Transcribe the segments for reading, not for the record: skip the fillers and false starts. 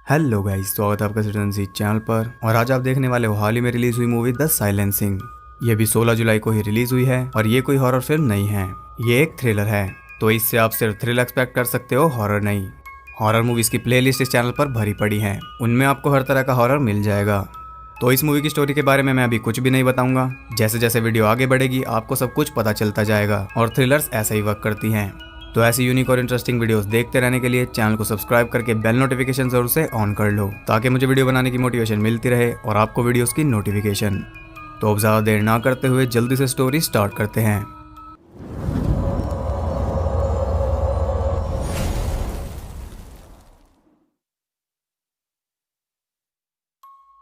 Hello guys, स्वागत है आपका सिटीजन सी चैनल पर। और आज आप देखने वाले हो हाल ही में रिलीज हुई मूवी द साइलेंसिंग। ये भी 16 जुलाई को ही रिलीज हुई है और ये कोई हॉरर फिल्म नहीं है, ये एक थ्रिलर है। तो इससे आप सिर्फ थ्रिल एक्सपेक्ट कर सकते हो, हॉरर नहीं। हॉरर मूवीज की प्लेलिस्ट इस चैनल पर भरी पड़ी है, उनमें आपको हर तरह का हॉरर मिल जाएगा। तो इस मूवी की स्टोरी के बारे में मैं अभी कुछ भी नहीं बताऊंगा। जैसे जैसे वीडियो आगे बढ़ेगी आपको सब कुछ पता चलता जाएगा, और थ्रिलर्स ऐसे ही वर्क करती हैं। तो ऐसी यूनिक और इंटरेस्टिंग वीडियोस देखते रहने के लिए चैनल को सब्सक्राइब करके बेल नोटिफिकेशन जरूर से ऑन कर लो, ताकि मुझे वीडियो बनाने की मोटिवेशन मिलती रहे और आपको वीडियोस की नोटिफिकेशन। तो अब ज़्यादा देर ना करते हुए जल्दी से स्टोरी स्टार्ट करते हैं।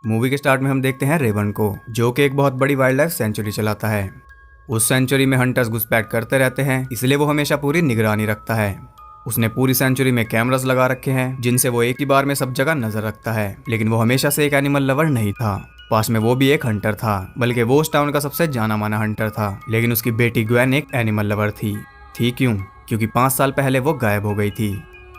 मूवी के स्टार्ट में हम देखते हैं रेवन को, जो कि एक बहुत बड़ी वाइल्ड लाइफ सेंचुरी चलाता है। उस सेंचुरी में हंटर्स घुसपैठ करते रहते हैं, इसलिए वो हमेशा पूरी निगरानी रखता है। उसने पूरी सेंचुरी में कैमरास लगा रखे हैं, जिनसे वो एक ही बार में सब जगह नजर रखता है। लेकिन वो हमेशा से एक एनिमल लवर नहीं था, पास में वो भी एक हंटर था, बल्कि वो उस टाउन का सबसे जाना माना हंटर था। लेकिन उसकी बेटी ग्वेन एक एनिमल लवर थी क्यों? क्योंकि 5 साल पहले वो गायब हो गई थी।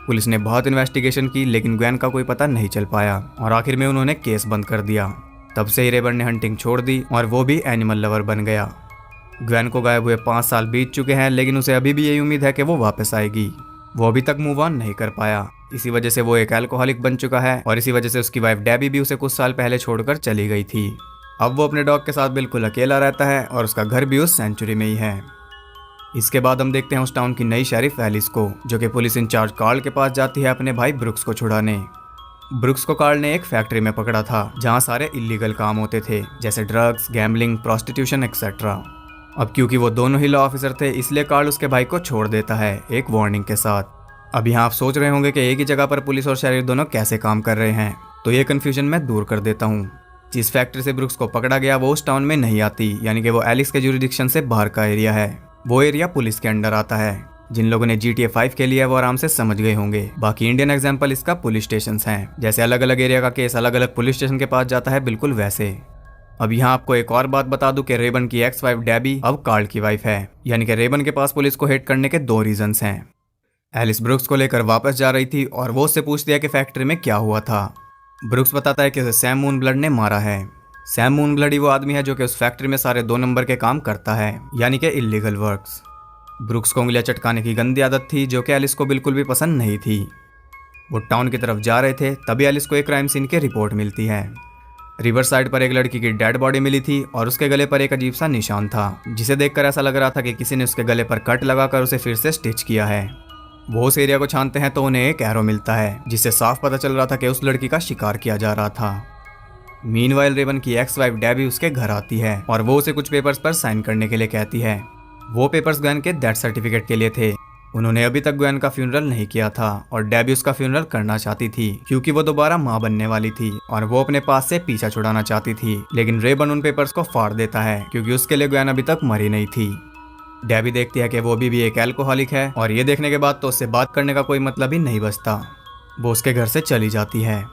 पुलिस ने बहुत इन्वेस्टिगेशन की, लेकिन ग्वेन का कोई पता नहीं चल पाया और आखिर में उन्होंने केस बंद कर दिया। तब से ही रेवन ने हंटिंग छोड़ दी और वो भी एनिमल लवर बन गया। ग्वेन को गायब हुए 5 साल बीत चुके हैं, लेकिन उसे अभी भी यही उम्मीद है कि वो वापस आएगी। वो अभी तक मूव ऑन नहीं कर पाया। इसी वजह से वो एक अल्कोहलिक बन चुका है, और इसी वजह से उसकी वाइफ डेबी भी उसे कुछ साल पहले छोड़कर चली गई थी। अब वो अपने डॉग के साथ बिल्कुल अकेला रहता है, और उसका घर भी उस सेंचुरी में ही है। इसके बाद हम देखते हैं उस टाउन की नई शेरिफ एलिस को, जो कि पुलिस इंचार्ज कार्ल के पास जाती है अपने भाई ब्रुक्स को छुड़ाने। ब्रुक्स को कार्ल ने एक फैक्ट्री में पकड़ा था, जहाँ सारे इलीगल काम होते थे, जैसे ड्रग्स, गैम्बलिंग, प्रोस्टिट्यूशन एक्सेट्रा। अब क्योंकि वो दोनों ही लॉ ऑफिसर थे, इसलिए कार्ल उसके भाई को छोड़ देता है, एक वार्निंग के साथ। अब यहाँ आप सोच रहे होंगे कि एक ही जगह पर पुलिस और शेरिफ दोनों कैसे काम कर रहे हैं, तो ये कन्फ्यूजन मैं दूर कर देता हूँ। जिस फैक्ट्री से ब्रुक्स को पकड़ा गया वो उस टाउन में नहीं आती, यानी कि वो एलिस के जुरिडिक्शन से बाहर का एरिया है। वो एरिया पुलिस के अंडर आता है। जिन लोगों ने GTA 5 के लिए वो आराम से समझ गए होंगे। बाकी इंडियन एग्जाम्पल इसका पुलिस स्टेशन हैं, जैसे अलग अलग एरिया का केस अलग अलग पुलिस स्टेशन के पास जाता है, बिल्कुल वैसे। अब यहाँ आपको एक और बात बता दूं कि रेबन की एक्स वाइफ डेबी अब कार्ल की वाइफ है, यानी कि रेबन के पास पुलिस को हेट करने के 2 रीजंस हैं। एलिस ब्रुक्स को लेकर वापस जा रही थी और वो उससे पूछती है कि फैक्ट्री में क्या हुआ था। ब्रुक्स बताता है कि उसे सैम मूनब्लड ने मारा है। सैम मूनब्लड ही वो आदमी है जो कि उस फैक्ट्री में सारे 2 नंबर के काम करता है, यानी कि इलीगल वर्क्स। ब्रुक्स को उंगलियां चटकाने की गंदी आदत थी, जो कि एलिस को बिल्कुल भी पसंद नहीं थी। वो टाउन की तरफ जा रहे थे, तभी एलिस को एक क्राइम सीन की रिपोर्ट मिलती है। रिवर साइड पर एक लड़की की डेड बॉडी मिली थी और उसके गले पर एक अजीब सा निशान था, जिसे देखकर ऐसा लग रहा था कि किसी ने उसके गले पर कट लगाकर उसे फिर से स्टिच किया है। वो उस एरिया को छानते हैं तो उन्हें एक एरो मिलता है, जिससे साफ पता चल रहा था कि उस लड़की का शिकार किया जा रहा था। मीनवाइल रेवन की एक्स वाइफ डेबी उसके घर आती है और वो उसे कुछ पेपर्स पर साइन करने के लिए कहती है। वो पेपर्स ग्वेन के डेथ सर्टिफिकेट के लिए थे। उन्होंने अभी तक ग्वेन का फ्यूनरल नहीं किया था और डेबी उसका फ्यूनरल करना चाहती थी, क्योंकि वो दोबारा मां बनने वाली थी और वो अपने पास से पीछा छुड़ाना चाहती थी। लेकिन रेबन उन पेपर्स को फाड़ देता है, क्योंकि उसके लिए ग्वेन अभी तक मरी नहीं थी। डेबी देखती है कि वो भी एक एल्कोहलिक है, और ये देखने के बाद तो उससे बात करने का कोई मतलब ही नहीं बचता। वो उसके घर से चली जाती है।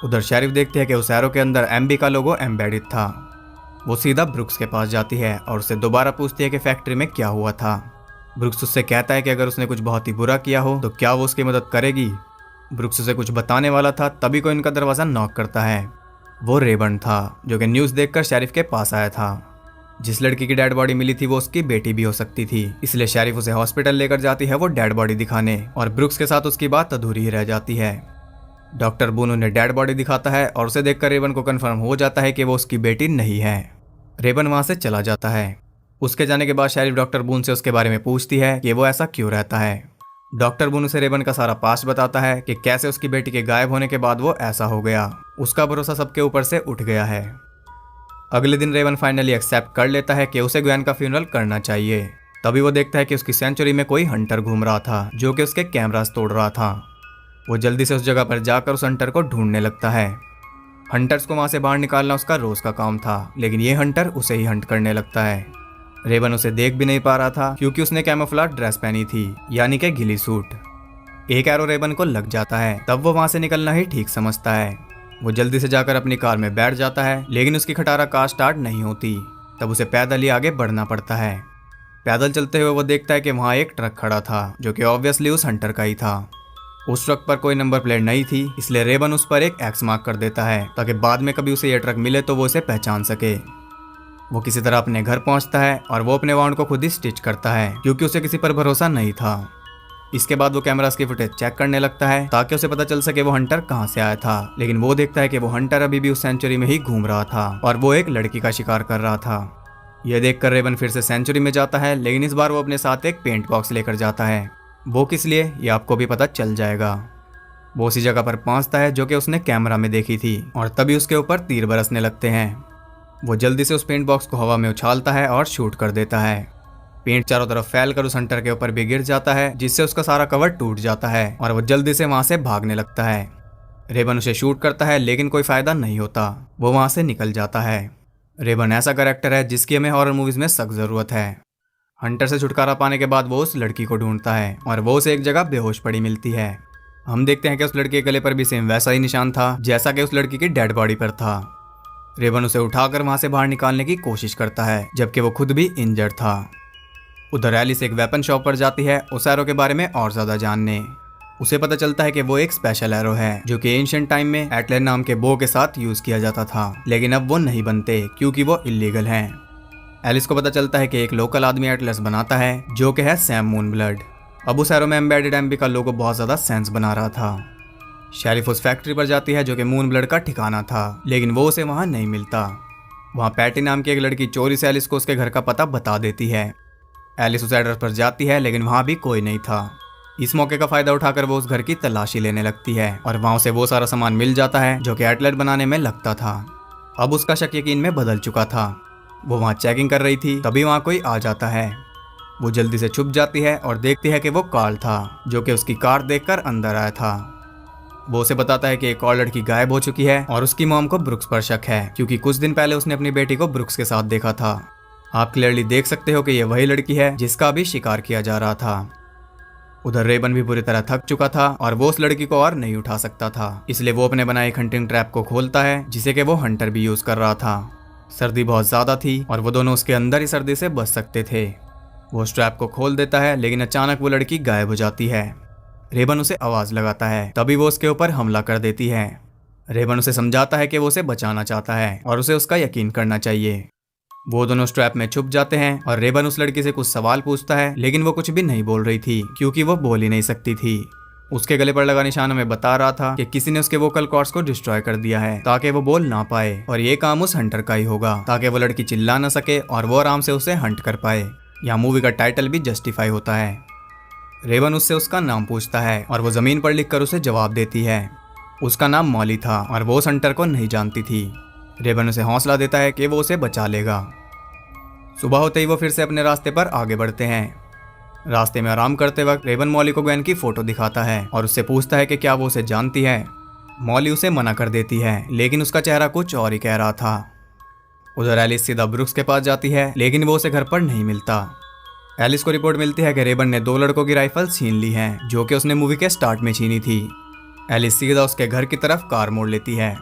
उधर शेरिफ देखती है कि उस एरो के अंदर MB का लोगो एम्बेडेड था। वो सीधा ब्रुक्स के पास जाती है और उससे दोबारा पूछती है कि फैक्ट्री में क्या हुआ था। ब्रुक्स उससे कहता है कि अगर उसने कुछ बहुत ही बुरा किया हो तो क्या वो उसकी मदद करेगी। ब्रुक्स उसे कुछ बताने वाला था, तभी कोई इनका दरवाज़ा नॉक करता है। वो रेबन था, जो कि न्यूज़ देखकर शेरिफ के पास आया था। जिस लड़की की डेड बॉडी मिली थी वो उसकी बेटी भी हो सकती थी, इसलिए शेरिफ उसे हॉस्पिटल लेकर जाती है वो डेड बॉडी दिखाने, और ब्रुक्स के साथ उसकी बात अधूरी ही रह जाती है। डॉक्टर बून उन्हें डेड बॉडी दिखाता है और उसे देखकर रेबन को कन्फर्म हो जाता है कि वो उसकी बेटी नहीं है। रेबन वहाँ से चला जाता है। उसके जाने के बाद शेरिफ डॉक्टर बून से उसके बारे में पूछती है कि वो ऐसा क्यों रहता है। डॉक्टर बून उसे रेबन का सारा पास्ट बताता है कि कैसे उसकी बेटी के गायब होने के बाद वो ऐसा हो गया। उसका भरोसा सबके ऊपर से उठ गया है। अगले दिन रेबन फाइनली एक्सेप्ट कर लेता है कि उसे ग्वेन का फ्यूनरल करना चाहिए। तभी वो देखता है कि उसकी सेंचुरी में कोई हंटर घूम रहा था, जो कि उसके कैमरास तोड़ रहा था। वो जल्दी से उस जगह पर जाकर उस हंटर को ढूंढने लगता है। हंटर्स को वहाँ से बाहर निकालना उसका रोज का काम था, लेकिन ये हंटर उसे ही हंट करने लगता है। रेबन उसे देख भी नहीं पा रहा था, क्योंकि उसने कैमोफ्लेज ड्रेस पहनी थी, यानी कि गिली सूट। एक एरो रेबन को लग जाता है, तब वो वहां से निकलना ही ठीक समझता है। वो जल्दी से जाकर अपनी कार में बैठ जाता है, लेकिन उसकी खटारा कार स्टार्ट नहीं होती। तब उसे पैदल ही आगे बढ़ना पड़ता है। पैदल चलते हुए वो देखता है कि वहाँ एक ट्रक खड़ा था, जो कि ऑब्वियसली उस हंटर का ही था। उस ट्रक पर कोई नंबर प्लेट नहीं थी, इसलिए रेबन उस पर एक एक्स मार्क कर देता है ताकि बाद में कभी उसे यह ट्रक मिले तो वो उसे पहचान सके। वो किसी तरह अपने घर पहुंचता है और वो अपने वाउंड को खुद ही स्टिच करता है क्योंकि उसे किसी पर भरोसा नहीं था। इसके बाद वो कैमरास की फुटेज चेक करने लगता है ताकि उसे पता चल सके वो हंटर कहाँ से आया था, लेकिन वो देखता है कि वो हंटर अभी भी उस सेंचुरी में ही घूम रहा था और वो एक लड़की का शिकार कर रहा था। यह देखकर रेबन फिर से सेंचुरी में जाता है, लेकिन इस बार वो अपने साथ एक पेंट बॉक्स लेकर जाता है। वो किस लिए ये आपको भी पता चल जाएगा। वो उसी जगह पर पहुंचता है जो कि उसने कैमरा में देखी थी और तभी उसके ऊपर तीर बरसने लगते हैं। वो जल्दी से उस पेंट बॉक्स को हवा में उछालता है और शूट कर देता है। पेंट चारों तरफ फैलकर उस हंटर के ऊपर भी गिर जाता है, जिससे उसका सारा कवर टूट जाता है और वो जल्दी से वहां से भागने लगता है। रेबन उसे शूट करता है लेकिन कोई फायदा नहीं होता, वो वहां से निकल जाता है। रेबन ऐसा कैरेक्टर है जिसकी हमें हॉरर मूवीज में सख्त जरूरत है। हंटर से छुटकारा पाने के बाद वो उस लड़की को ढूंढता है और वो उसे एक जगह बेहोश पड़ी मिलती है। हम देखते हैं कि उस लड़की के गले पर भी सेम वैसा ही निशान था जैसा कि उस लड़की की डेड बॉडी पर था। रेबन उसे उठाकर वहां से बाहर निकालने की कोशिश करता है जबकि वो खुद भी इंजर्ड था। उधर एलिस एक वेपन शॉप पर जाती है उस एरो के बारे में और ज्यादा जानने। उसे पता चलता है कि वो एक स्पेशल एरो है जो कि एंशिएंट टाइम में एटलर नाम के बो के साथ यूज किया जाता था, लेकिन अब वो नहीं बनते क्योंकि वो इलीगल हैं। एलिस को पता चलता है कि एक लोकल आदमी एटलस बनाता है जो कि है सैम मूनब्लड। अब उस एरो में एम्बेडेड एमबी का लोगो बहुत ज्यादा सेंस बना रहा था। शेरिफ उस फैक्ट्री पर जाती है जो कि मूनब्लड का ठिकाना था, लेकिन वो उसे वहां नहीं मिलता। वहां पैटी नाम की एक लड़की चोरी से एलिस को उसके घर का पता बता देती है। एलिस उस एड्रेस पर जाती है लेकिन वहां भी कोई नहीं था। इस मौके का फायदा उठाकर वो उस घर की तलाशी लेने लगती है और वहां से वो सारा सामान मिल जाता है जो कि एटलर बनाने में लगता था। अब उसका शक यकीन में बदल चुका था। वो वहां चेकिंग कर रही थी तभी वहां कोई आ जाता है। वो जल्दी से छुप जाती है और देखती है कि वो कार्ल था जो कि उसकी कार देखकर अंदर आया था। वो उसे बताता है कि एक और लड़की गायब हो चुकी है और उसकी मॉम को ब्रुक्स पर शक है क्योंकि कुछ दिन पहले उसने अपनी बेटी को ब्रुक्स के साथ देखा था। आप क्लियरली देख सकते हो कि यह वही लड़की है जिसका भी शिकार किया जा रहा था। उधर रेबन भी बुरी तरह थक चुका था और वो उस लड़की को और नहीं उठा सकता था, इसलिए वो अपने बनाए हंटिंग ट्रैप को खोलता है जिसे कि वो हंटर भी यूज कर रहा था। सर्दी बहुत ज्यादा थी और वो दोनों उसके अंदर ही सर्दी से बच सकते थे। वो उस ट्रैप को खोल देता है लेकिन अचानक वो लड़की गायब हो जाती है। रेबन उसे आवाज लगाता है, तभी वो उसके ऊपर हमला कर देती है। रेबन उसे समझाता है कि वो उसे बचाना चाहता है और उसे उसका यकीन करना चाहिए। वो दोनों स्ट्रैप में छुप जाते हैं और रेबन उस लड़की से कुछ सवाल पूछता है, लेकिन वो कुछ भी नहीं बोल रही थी क्योंकि वो बोल ही नहीं सकती थी। उसके गले पर लगा निशान हमें बता रहा था कि किसी ने उसके वोकल कॉर्ड्स को डिस्ट्रॉय कर दिया है ताकि वो बोल ना पाए, और ये काम उस हंटर का ही होगा ताकि वो लड़की चिल्ला ना सके और वो आराम से उसे हंट कर पाए। यहाँ मूवी का टाइटल भी जस्टिफाई होता है। रेबन उससे उसका नाम पूछता है और वो जमीन पर लिखकर उसे जवाब देती है। उसका नाम मॉली था और वो उस हंटर को नहीं जानती थी। रेबन उसे हौसला देता है कि वो उसे बचा लेगा। सुबह होते ही वो फिर से अपने रास्ते पर आगे बढ़ते हैं। रास्ते में आराम करते वक्त रेबन मॉली को ग्वेन की फोटो दिखाता है और उससे पूछता है कि क्या वो उसे जानती है। मॉली उसे मना कर देती है, लेकिन उसका चेहरा कुछ और ही कह रहा था। उधर एलिस सीधा ब्रुक्स के पास जाती है, लेकिन वो उसे घर पर नहीं मिलता। एलिस को रिपोर्ट मिलती है कि रेबन ने 2 लड़कों की राइफल छीन ली हैं, जो कि उसने मूवी के स्टार्ट में छीनी थी। एलिस सीधा उसके घर की तरफ कार मोड़ लेती है।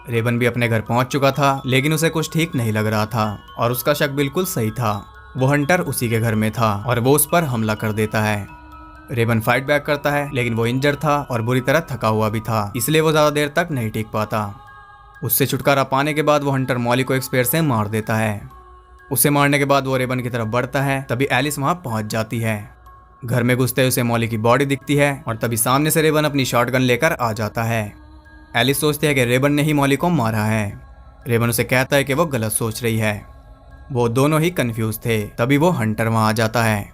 रेबन भी अपने घर पहुंच चुका था, लेकिन उसे कुछ ठीक नहीं लग रहा था और उसका शक बिल्कुल सही था। वो हंटर उसी के घर में था और वो उस पर हमला कर देता है। रेबन फाइट बैक करता है, लेकिन वो इंजर्ड था और बुरी तरह थका हुआ भी था, इसलिए वो ज्यादा देर तक नहीं टिक पाता। उससे छुटकारा पाने के बाद वो हंटर मॉली को एक स्पेयर से मार देता है। उसे मारने के बाद वो रेबन की तरफ बढ़ता है, तभी एलिस वहां पहुंच जाती है। घर में घुसते उसे मॉली की बॉडी दिखती है और तभी सामने से रेबन अपनी शॉटगन लेकर आ जाता है। एलिस सोचती है कि रेबन ने ही मॉली को मारा है। रेबन उसे कहता है कि वो गलत सोच रही है। वो दोनों ही कंफ्यूज थे, तभी वो हंटर वहां आ जाता है।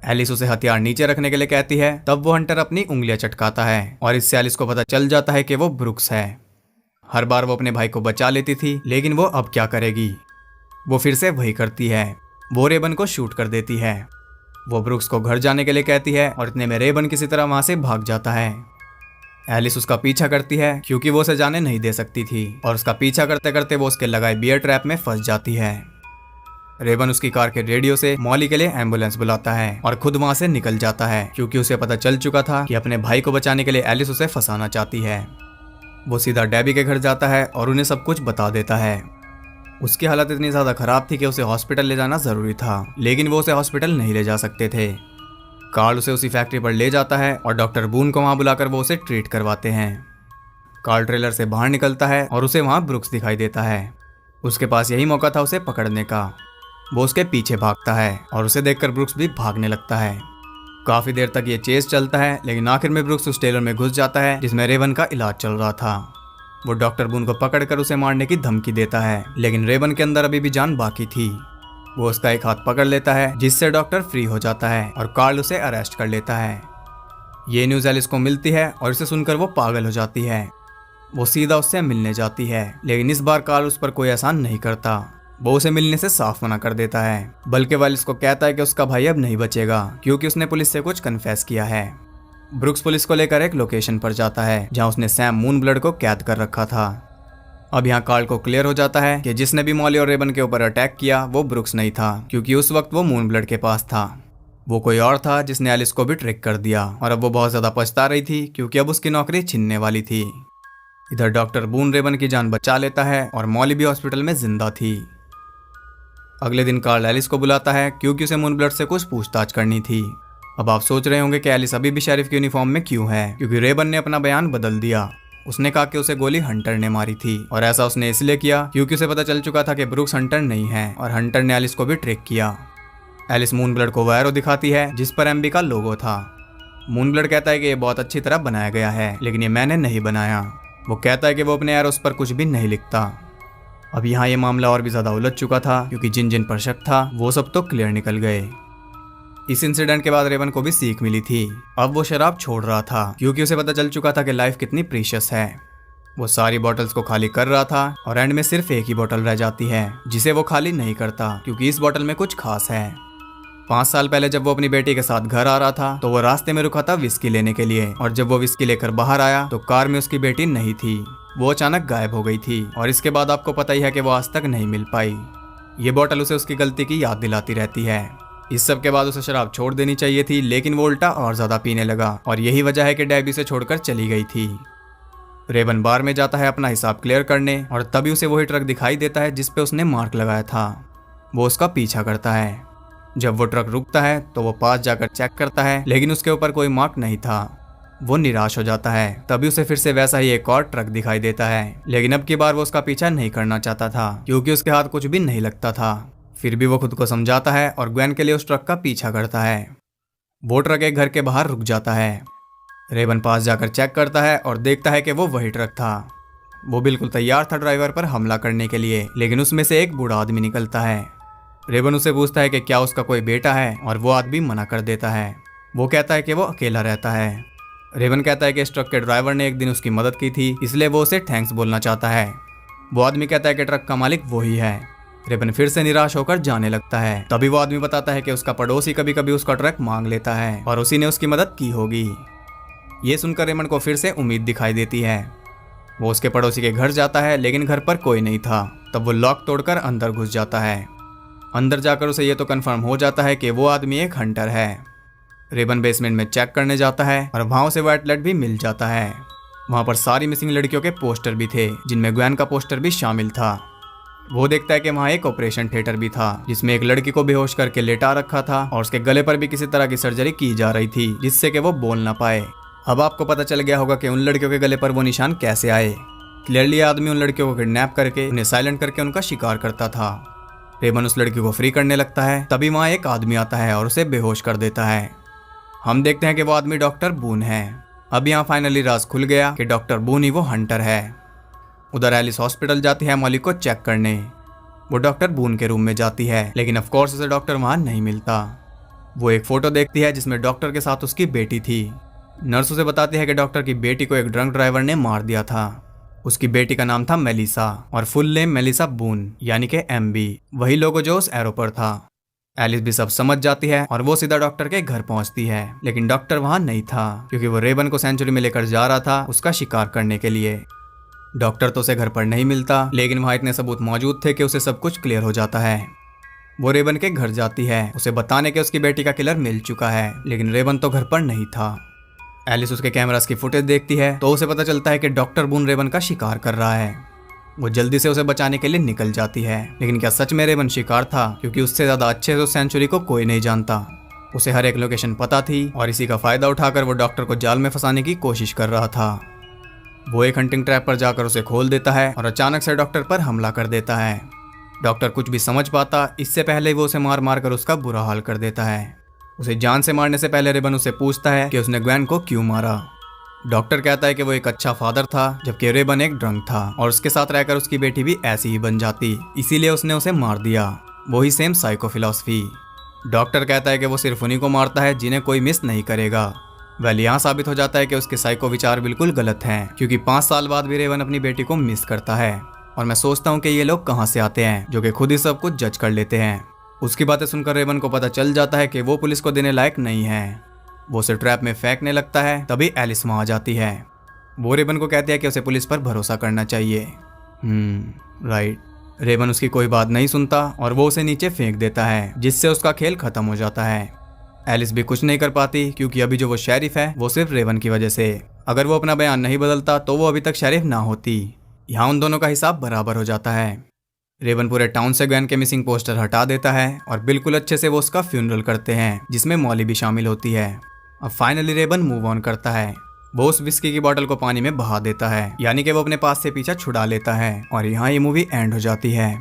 एलिस उसे हथियार नीचे रखने के लिए कहती है, तब वो हंटर अपनी उंगलियां चटकाता है और इससे एलिस को पता चल जाता है कि वो ब्रुक्स है। हर बार वो अपने भाई को बचा लेती थी, लेकिन वो अब क्या करेगी। वो फिर से वही करती है, वो रेबन को शूट कर देती है। वो ब्रुक्स को घर जाने के लिए कहती है और इतने में रेबन किसी तरह वहां से भाग जाता है। एलिस उसका पीछा करती है क्योंकि वो उसे जाने नहीं दे सकती थी, और उसका पीछा करते करते वो उसके लगाए बियर ट्रैप में फंस जाती है। रेबन उसकी कार के रेडियो से मॉली के लिए एम्बुलेंस बुलाता है और खुद वहां से निकल जाता है क्योंकि उसे पता चल चुका था कि अपने भाई को बचाने के लिए एलिस उसे फंसाना चाहती है। वो सीधा डेबी के घर जाता है और उन्हें सब कुछ बता देता है। उसकी हालत इतनी ज्यादा खराब थी कि उसे हॉस्पिटल ले जाना जरूरी था, लेकिन वो उसे हॉस्पिटल नहीं ले जा सकते थे। कार्ल उसे उसी फैक्ट्री पर ले जाता है और डॉक्टर बून को वहां बुलाकर वो उसे ट्रीट करवाते हैं। कार्ल ट्रेलर से बाहर निकलता है और उसे वहां ब्रुक्स दिखाई देता है। उसके पास यही मौका था उसे पकड़ने का। वो उसके पीछे भागता है और उसे देखकर ब्रुक्स भी भागने लगता है। काफी देर तक ये चेस चलता है, लेकिन आखिर में ब्रुक्स उस टेलर में घुस जाता है जिसमें रेवन का इलाज चल रहा था। वो डॉक्टर बून को पकड़कर उसे मारने की धमकी देता है, लेकिन रेवन के अंदर अभी भी जान बाकी थी। वो उसका एक हाथ पकड़ लेता है, जिससे डॉक्टर फ्री हो जाता है और कार्ल उसे अरेस्ट कर लेता है। ये न्यूज़ एलिस को मिलती है और इसे सुनकर वो पागल हो जाती है। वो सीधा उससे मिलने जाती है, लेकिन इस बार कार्ल उस पर कोई एहसान नहीं करता। वो उसे मिलने से साफ मना कर देता है, बल्कि वो एलिस को कहता है कि उसका भाई अब नहीं बचेगा क्योंकि उसने पुलिस से कुछ कन्फेस किया है। ब्रुक्स पुलिस को लेकर एक लोकेशन पर जाता है जहां उसने सैम मूनब्लड को कैद कर रखा था। अब यहाँ कार्ल को क्लियर हो जाता है कि जिसने भी मॉली और रेवन के ऊपर अटैक किया वो ब्रुक्स नहीं था, क्योंकि उस वक्त वो मूनब्लड के पास था। वो कोई और था जिसने एलिस को भी ट्रिक कर दिया और अब वो बहुत ज्यादा पछता रही थी क्योंकि अब उसकी नौकरी छिनने वाली थी। इधर डॉक्टर बून रेवन की जान बचा लेता है और मॉली भी हॉस्पिटल में जिंदा थी। अगले दिन कार्ल एलिस को बुलाता है क्योंकि उसे मूनब्लड से कुछ पूछताछ करनी थी। अब आप सोच रहे होंगे कि एलिस अभी भी शेरिफ की यूनिफॉर्म में क्यों है, क्योंकि रेवन ने अपना बयान बदल दिया। उसने कहा कि उसे गोली हंटर ने मारी थी और ऐसा उसने इसलिए किया क्योंकि उसे पता चल चुका था कि ब्रुक्स हंटर नहीं है और हंटर ने एलिस को भी ट्रिक किया। एलिस मूनब्लड को वो एरो दिखाती है जिस पर एमबी का लोगो था। मूनब्लड कहता है कि ये बहुत अच्छी तरह बनाया गया है, लेकिन ये मैंने नहीं बनाया। वो कहता है कि वो अपने एरोस पर कुछ भी नहीं लिखता। अब यहाँ ये मामला और भी ज्यादा उलझ चुका था क्योंकि जिन जिन पर शक था वो सब तो क्लियर निकल गए। इस इंसिडेंट के बाद रेवन को भी सीख मिली थी। अब वो शराब छोड़ रहा था क्योंकि उसे पता चल चुका था कि लाइफ कितनी प्रीशियस है। वो सारी बॉटल्स को खाली कर रहा था और एंड में सिर्फ एक ही बोतल रह जाती है जिसे वो खाली नहीं करता क्योंकि इस बोतल में कुछ खास है। 5 साल पहले जब वो अपनी बेटी के साथ घर आ रहा था तो वो रास्ते में रुका था विस्की लेने के लिए, और जब वो विस्की लेकर बाहर आया तो कार में उसकी बेटी नहीं थी। वो अचानक गायब हो गई थी और इसके बाद आपको पता ही है कि वो आज तक नहीं मिल पाई। ये बोतल उसे उसकी गलती की याद दिलाती रहती है। इस सब के बाद उसे शराब छोड़ देनी चाहिए थी, लेकिन वो उल्टा और ज्यादा पीने लगा और यही वजह है कि डेबी से छोड़कर चली गई थी। रेवन बार में जाता है अपना हिसाब क्लियर करने और तभी उसे वही ट्रक दिखाई देता है जिस पे उसने मार्क लगाया था। वो उसका पीछा करता है। जब वो ट्रक रुकता है तो वो पास जाकर चेक करता है, लेकिन उसके ऊपर कोई मार्क नहीं था। वो निराश हो जाता है। तभी उसे फिर से वैसा ही एक और ट्रक दिखाई देता है, लेकिन अब की बार वो उसका पीछा नहीं करना चाहता था क्योंकि उसके हाथ कुछ भी नहीं लगता था। फिर भी वो खुद को समझाता है और ग्वेन के लिए उस ट्रक का पीछा करता है। वो ट्रक एक घर के बाहर रुक जाता है। रेवन पास जाकर चेक करता है और देखता है कि वो वही ट्रक था। वो बिल्कुल तैयार था ड्राइवर पर हमला करने के लिए, लेकिन उसमें से एक बूढ़ा आदमी निकलता है। रेवन उसे पूछता है कि क्या उसका कोई बेटा है और वो आदमी मना कर देता है। वो कहता है कि वो अकेला रहता है। रेवन कहता है कि इस ट्रक के ड्राइवर ने एक दिन उसकी मदद की थी, इसलिए वो उसे थैंक्स बोलना चाहता है। वो आदमी कहता है कि ट्रक का मालिक वही है। रेवन फिर से निराश होकर जाने लगता है। तभी वो आदमी बताता है कि उसका पड़ोसी कभी कभी उसका ट्रक मांग लेता है और उसी ने उसकी मदद की होगी। ये सुनकर रेवन को फिर से उम्मीद दिखाई देती है। वो उसके पड़ोसी के घर जाता है, लेकिन घर पर कोई नहीं था। तब वो लॉक तोड़कर अंदर घुस जाता है। अंदर जाकर उसे ये तो कंफर्म हो जाता है कि वो आदमी एक हंटर है। रेवन बेसमेंट में चेक करने जाता है और वहां उसे वो आउटलेट भी मिल जाता है। वहां पर सारी मिसिंग लड़कियों के पोस्टर भी थे, जिनमें ग्वेन का पोस्टर भी शामिल था। वो देखता है कि वहां एक ऑपरेशन थिएटर भी था जिसमें एक लड़की को बेहोश करके लेटा रखा था और उसके गले पर भी किसी तरह की सर्जरी की जा रही थी जिससे कि वो बोल ना पाए। अब आपको पता चल गया होगा कि उन लड़कियों के गले पर वो निशान कैसे आए। क्लियरली आदमी उन लड़कियों को किडनैप करके उन्हें साइलेंट करके उनका शिकार करता था। रेवन उस लड़की को फ्री करने लगता है। तभी वहां एक आदमी आता है और उसे बेहोश कर देता है। हम देखते हैं कि वो आदमी डॉक्टर बून है। अब यहाँ फाइनली राज खुल गया कि डॉक्टर बून ही वो हंटर है। उधर एलिस हॉस्पिटल जाती है मॉली को चेक करने। वो डॉक्टर बून के रूम में जाती है, लेकिन ऑफ कोर्स उसे डॉक्टर वहां नहीं मिलता। वो एक फोटो देखती है जिसमें डॉक्टर के साथ उसकी बेटी थी। नर्स उसे बताती है कि डॉक्टर की बेटी को एक ड्रंक ड्राइवर ने मार दिया था। उसकी बेटी का नाम था मेलिसा और फुल नेम मेलिसा बून यानी कि एमबी, वही लोगो जो उस एरो पर था। एलिस भी सब समझ जाती है और वो सीधा डॉक्टर के घर पहुंचती है, लेकिन डॉक्टर वहां नहीं था क्योंकि वो रेवन को सेंचुरी में लेकर जा रहा था उसका शिकार करने के लिए। डॉक्टर तो उसे घर पर नहीं मिलता, लेकिन वहां इतने सबूत मौजूद थे कि उसे सब कुछ क्लियर हो जाता है। वो रेवन के घर जाती है उसे बताने के उसकी बेटी का किलर मिल चुका है, लेकिन रेवन तो घर पर नहीं था। एलिस उसके कैमरास की फुटेज देखती है तो उसे पता चलता है कि डॉक्टर बून रेवन का शिकार कर रहा है। वो जल्दी से उसे बचाने के लिए निकल जाती है, लेकिन क्या सच में रेवन शिकार था? क्योंकि उससे ज्यादा अच्छे से उस सेंचुरी को कोई नहीं जानता। उसे हर एक लोकेशन पता थी और इसी का फायदा उठाकर वो डॉक्टर को जाल में फंसाने की कोशिश कर रहा था। वो एक हंटिंग ट्रैप पर जाकर उसे खोल देता है और अचानक से डॉक्टर पर हमला कर देता है। डॉक्टर कुछ भी समझ पाता इससे पहले वो उसे मार मार कर उसका बुरा हाल कर देता है। उसे जान से मारने से पहले रेबन उसे पूछता है कि उसने ग्वेन को क्यों मारा। डॉक्टर कहता है कि वो एक अच्छा फादर था, जबकि रेबन एक ड्रंक था और उसके साथ रहकर उसकी बेटी भी ऐसी ही बन जाती, इसीलिए उसने उसे मार दिया। वही सेम साइको फिलॉसफी। डॉक्टर कहता है कि वो सिर्फ उन्हीं को मारता है जिन्हें कोई मिस नहीं करेगा। वेल यहाँ साबित हो जाता है कि उसके साइको विचार बिल्कुल गलत हैं, क्योंकि 5 साल बाद भी रेवन अपनी बेटी को मिस करता है। और मैं सोचता हूँ कि ये लोग कहाँ से आते हैं जो कि खुद ही सब कुछ जज कर लेते हैं। उसकी बातें सुनकर रेवन को पता चल जाता है कि वो पुलिस को देने लायक नहीं है। वो उसे ट्रैप में फेंकने लगता है, तभी एलिस वहाँ आ जाती है। वो रेवन को कहती है कि उसे पुलिस पर भरोसा करना चाहिए। राइट। रेवन उसकी कोई बात नहीं सुनता और वो उसे नीचे फेंक देता है, जिससे उसका खेल खत्म हो जाता है। एलिस भी कुछ नहीं कर पाती, क्योंकि अभी जो वो शेरिफ है वो सिर्फ रेवन की वजह से। अगर वो अपना बयान नहीं बदलता तो वो अभी तक शेरिफ ना होती। यहाँ उन दोनों का हिसाब बराबर हो जाता है। रेवन पूरे टाउन से ग्वेन के मिसिंग पोस्टर हटा देता है और बिल्कुल अच्छे से वो उसका फ्यूनरल करते हैं, जिसमें मॉली भी शामिल होती है। अब फाइनली रेवन मूव ऑन करता है। वो उस विस्की की बोतल को पानी में बहा देता है, यानी कि वो अपने पास से पीछा छुड़ा लेता है और यहाँ ये मूवी एंड हो जाती है।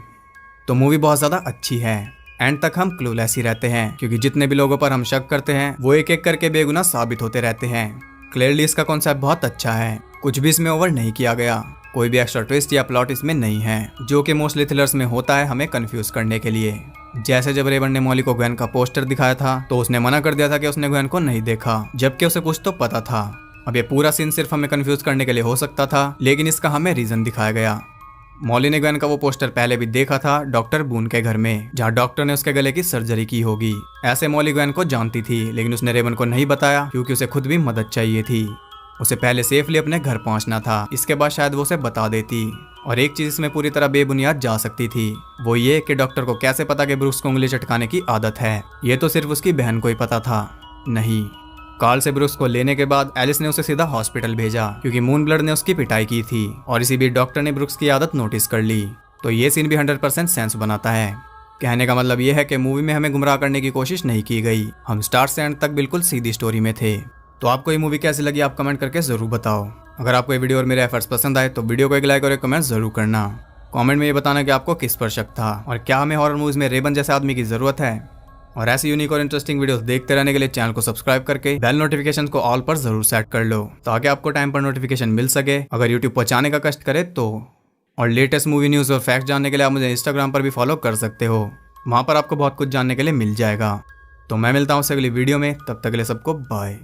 तो मूवी बहुत ज़्यादा अच्छी है। एंड तक हम क्लूलेस ही रहते हैं, क्योंकि जितने भी लोगों पर हम शक करते हैं वो एक एक करके बेगुनाह साबित होते रहते हैं। क्लियरली इसका कॉन्सेप्ट बहुत अच्छा है, कुछ भी इसमें ओवर नहीं किया गया। कोई भी एक्स्ट्रा ट्विस्ट या प्लॉट इसमें नहीं है, जो कि मोस्टली थ्रिलर्स में होता है हमें कंफ्यूज करने के लिए। जैसे जब रेवन ने मॉली को ग्वेन का पोस्टर दिखाया था तो उसने मना कर दिया था कि उसने ग्वेन को नहीं देखा, जबकि उसे कुछ तो पता था। अब ये पूरा सीन सिर्फ हमें कंफ्यूज करने के लिए हो सकता था, लेकिन इसका हमें रीजन दिखाया गया। मॉली ने ग्वेन का वो पोस्टर पहले भी देखा था डॉक्टर बून के घर में, जहाँ डॉक्टर ने उसके गले की सर्जरी की होगी। ऐसे मॉली ग्वेन को जानती थी, लेकिन उसने रेवन को नहीं बताया, क्योंकि उसे खुद भी मदद चाहिए थी। उसे पहले सेफली अपने घर पहुंचना था, इसके बाद शायद वो उसे बता देती। और एक चीज इसमें पूरी तरह बेबुनियाद जा सकती थी, वो ये कि डॉक्टर को कैसे पता कि ब्रूक्स को उंगली चटकाने की आदत है। ये तो सिर्फ उसकी बहन को ही पता था। नहीं, कार्ल से ब्रूक्स को लेने के बाद एलिस ने उसे सीधा हॉस्पिटल भेजा, क्योंकि मून ब्लड ने उसकी पिटाई की थी और इसी बीच डॉक्टर ने ब्रूक्स की आदत नोटिस कर ली। तो ये सीन भी 100% सेंस बनाता है। कहने का मतलब ये है कि मूवी में हमें गुमराह करने की कोशिश नहीं की गई, हम स्टार्ट से एंड तक बिल्कुल सीधी स्टोरी में थे। तो आपको ये मूवी कैसी लगी आप कमेंट करके जरूर बताओ। अगर आपको ये वीडियो और मेरे एफर्ट्स पसंद आए तो वीडियो को एक लाइक और एक कमेंट जरूर करना। कमेंट में ये बताना कि आपको किस पर शक था और क्या हमें हॉरर मूवीज में रेवन जैसे आदमी की जरूरत है। और ऐसी यूनिक और इंटरेस्टिंग वीडियोस देखते रहने के लिए चैनल को सब्सक्राइब करके बेल नोटिफिकेशन को ऑल पर जरूर सेट कर लो, ताकि आपको टाइम पर नोटिफिकेशन मिल सके अगर यूट्यूब पहुंचाने का कष्ट करे तो। और लेटेस्ट मूवी न्यूज़ और फैक्ट जानने के लिए आप मुझे इंस्टाग्राम पर भी फॉलो कर सकते हो, वहाँ पर आपको बहुत कुछ जानने के लिए मिल जाएगा। तो मैं मिलता हूँ अगली वीडियो में, तब तक के लिए सबको बाय।